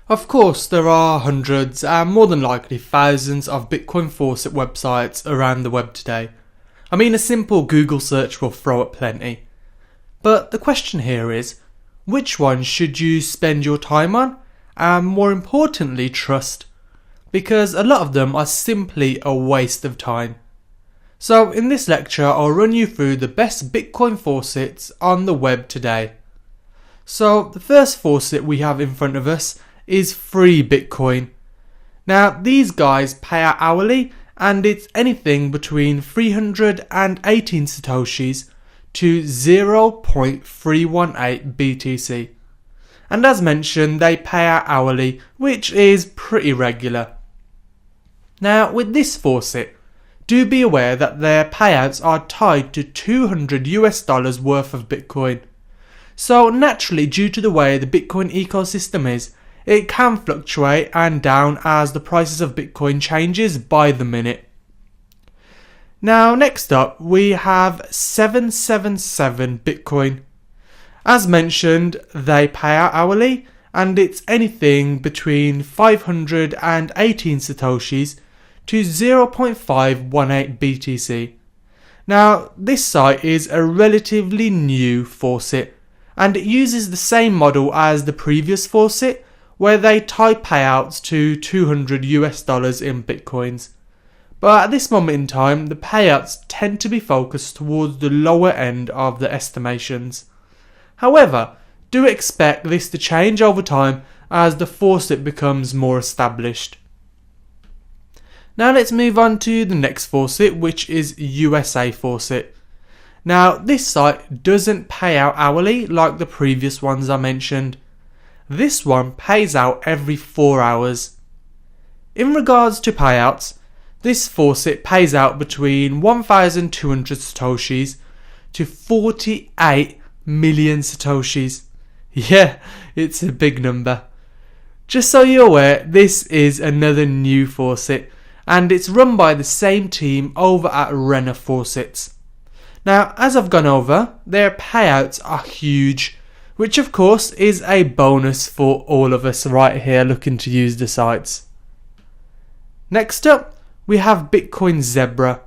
Of course, there are hundreds and more than likely thousands of Bitcoin Faucet websites around the web today. I mean, a simple Google search will throw up plenty. But the question here is, which one should you spend your time on? And more importantly, trust. Because a lot of them are simply a waste of time. So in this lecture, I'll run you through the best Bitcoin faucets on the web today. So the first faucet we have in front of us is free Bitcoin. Now these guys pay out hourly and it's anything between 318 satoshis to 0.318 BTC. And as mentioned, they pay out hourly, which is pretty regular. Now with this faucet, do be aware that their payouts are tied to $200 worth of Bitcoin. So naturally, due to the way the Bitcoin ecosystem is, it can fluctuate and down as the prices of Bitcoin changes by the minute. Now next up we have 777 Bitcoin. As mentioned, they pay out hourly and it's anything between 518 satoshis to 0.518 BTC. Now this site is a relatively new faucet and it uses the same model as the previous faucet, where they tie payouts to $200 in Bitcoins. But at this moment in time, the payouts tend to be focused towards the lower end of the estimations. However, do expect this to change over time as the faucet becomes more established. Now let's move on to the next faucet, which is USA Faucet. Now this site doesn't pay out hourly like the previous ones I mentioned. This one pays out every 4 hours. In regards to payouts, this faucet pays out between 1,200 satoshis to 48 million satoshis. Yeah, it's a big number. Just so you're aware, this is another new faucet and it's run by the same team over at Renner Faucets. Now, as I've gone over, their payouts are huge, which of course is a bonus for all of us right here looking to use the sites. Next up, we have Bitcoin Zebra.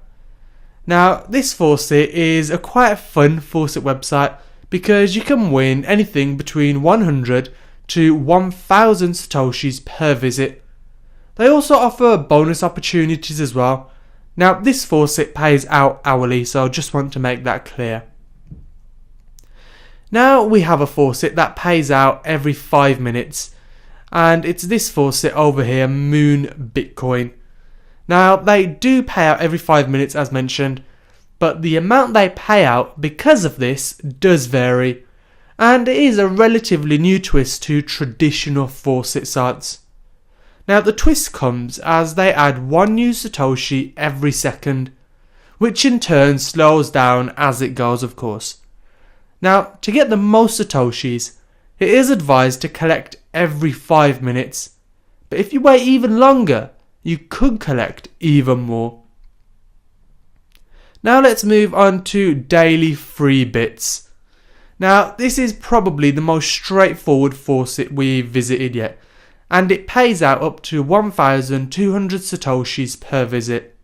Now this faucet is a quite fun faucet website because you can win anything between 100 to 1,000 satoshis per visit. They also offer bonus opportunities as well. Now this faucet pays out hourly, so I just want to make that clear. Now we have a faucet that pays out every 5 minutes, and it's this faucet over here, Moon Bitcoin. Now they do pay out every 5 minutes as mentioned, but the amount they pay out because of this does vary, and it is a relatively new twist to traditional faucet sites. Now the twist comes as they add one new satoshi every second, which in turn slows down as it goes of course. Now, to get the most satoshis, it is advised to collect every 5 minutes, but if you wait even longer, you could collect even more. Now let's move on to daily free bits. Now this is probably the most straightforward faucet we've visited yet, and it pays out up to 1,200 satoshis per visit.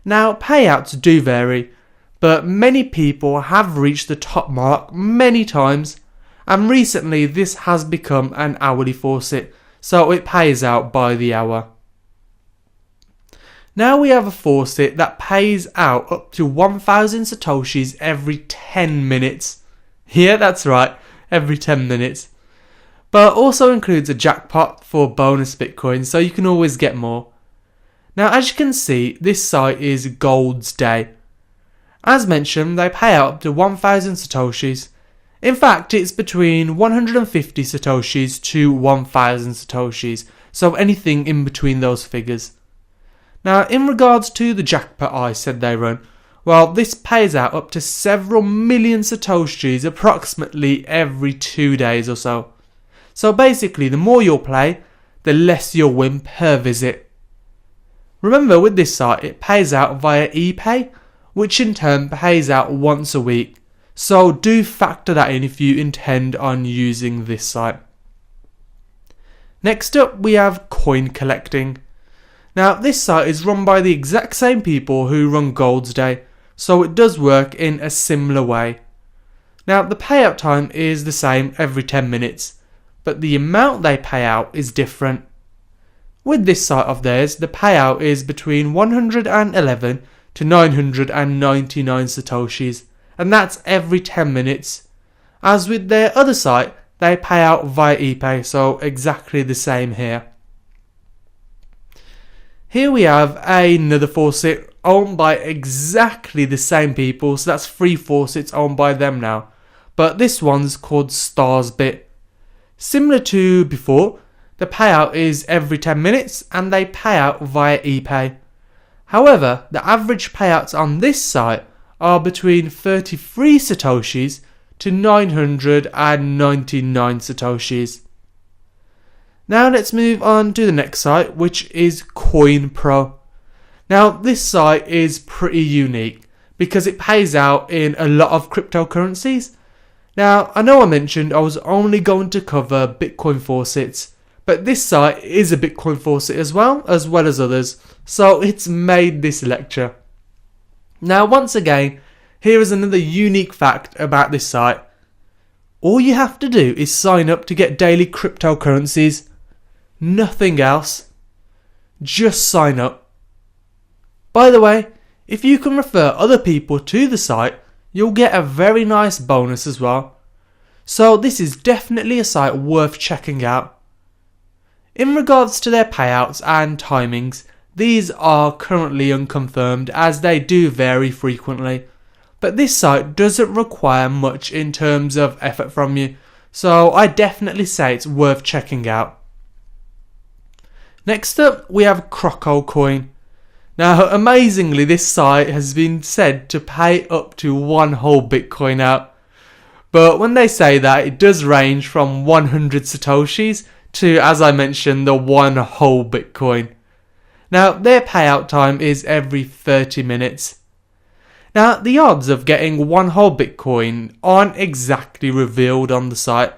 Now payouts do vary, but many people have reached the top mark many times, and recently this has become an hourly faucet, so it pays out by the hour. Now we have a faucet that pays out up to 1,000 satoshis every 10 minutes. Yeah, that's right, every 10 minutes. But also includes a jackpot for bonus Bitcoin, so you can always get more. Now as you can see, this site is Gold's Day. As mentioned, they pay out up to 1,000 satoshis. In fact, it's between 150 satoshis to 1,000 satoshis, so anything in between those figures. Now, in regards to the jackpot I said they run, well, this pays out up to several million satoshis approximately every 2 days or so. So basically, the more you'll play, the less you'll win per visit. Remember, with this site, it pays out via ePay, which in turn pays out once a week. So do factor that in if you intend on using this site. Next up, we have coin collecting. Now, this site is run by the exact same people who run Gold's Day, so it does work in a similar way. Now, the payout time is the same every 10 minutes, but the amount they pay out is different. With this site of theirs, the payout is between 111 to 999 satoshis, and that's every 10 minutes. As with their other site, they pay out via ePay, so exactly the same here. Here we have another faucet owned by exactly the same people, so that's 3 faucets owned by them now. But this one's called Starsbit. Similar to before, the payout is every 10 minutes and they pay out via ePay. However, the average payouts on this site are between 33 satoshis to 999 satoshis. Now let's move on to the next site, which is CoinPro. Now this site is pretty unique because it pays out in a lot of cryptocurrencies. Now I know I mentioned I was only going to cover Bitcoin faucets, but this site is a Bitcoin faucet as well as others, so it's made this lecture. Now once again, here is another unique fact about this site. All you have to do is sign up to get daily cryptocurrencies. Nothing else. Just sign up. By the way, if you can refer other people to the site, you'll get a very nice bonus as well. So this is definitely a site worth checking out. In regards to their payouts and timings, these are currently unconfirmed as they do vary frequently. But this site doesn't require much in terms of effort from you, so I definitely say it's worth checking out. Next up, we have Croco Coin. Now, amazingly, this site has been said to pay up to 1 whole Bitcoin out. But when they say that, it does range from 100 satoshis to, as I mentioned, the 1 whole Bitcoin. Now, their payout time is every 30 minutes. Now, the odds of getting 1 whole Bitcoin aren't exactly revealed on the site,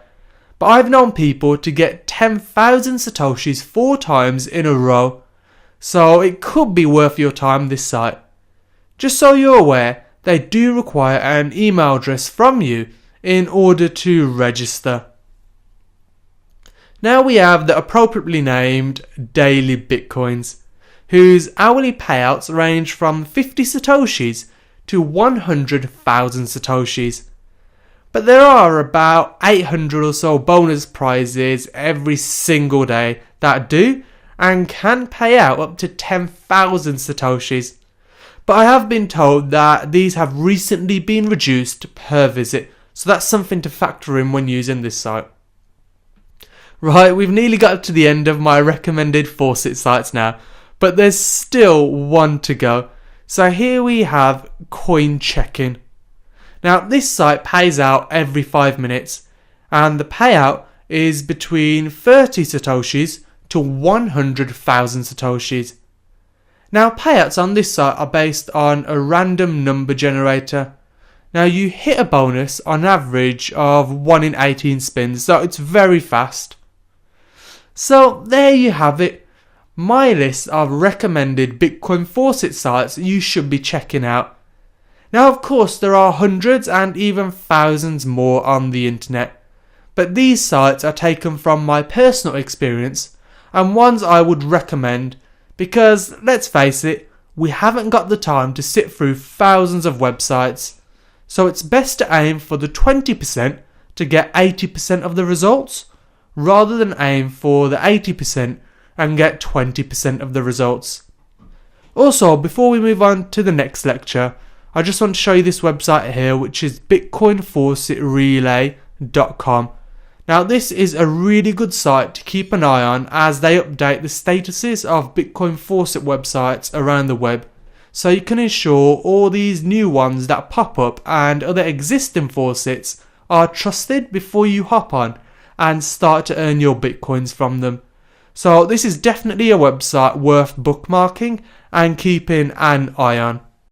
but I've known people to get 10,000 satoshis 4 times in a row, so it could be worth your time, this site. Just so you're aware, they do require an email address from you in order to register. Now we have the appropriately named Daily Bitcoins, whose hourly payouts range from 50 satoshis to 100,000 satoshis. But there are about 800 or so bonus prizes every single day that do and can pay out up to 10,000 satoshis. But I have been told that these have recently been reduced per visit, so that's something to factor in when using this site. Right, we've nearly got to the end of my recommended faucet sites now, but there's still one to go. So here we have Coin Checking. Now this site pays out every 5 minutes, and the payout is between 30 satoshis to 100,000 satoshis. Now payouts on this site are based on a random number generator. Now you hit a bonus on average of 1 in 18 spins, so it's very fast. So there you have it, my list of recommended Bitcoin faucet sites you should be checking out. Now of course there are hundreds and even thousands more on the internet, but these sites are taken from my personal experience and ones I would recommend because, let's face it, we haven't got the time to sit through thousands of websites, so it's best to aim for the 20% to get 80% of the results, rather than aim for the 80% and get 20% of the results. Also, before we move on to the next lecture, I just want to show you this website here, which is bitcoinfaucetrelay.com. Now this is a really good site to keep an eye on as they update the statuses of Bitcoin faucet websites around the web, so you can ensure all these new ones that pop up and other existing faucets are trusted before you hop on and start to earn your Bitcoins from them. So this is definitely a website worth bookmarking and keeping an eye on.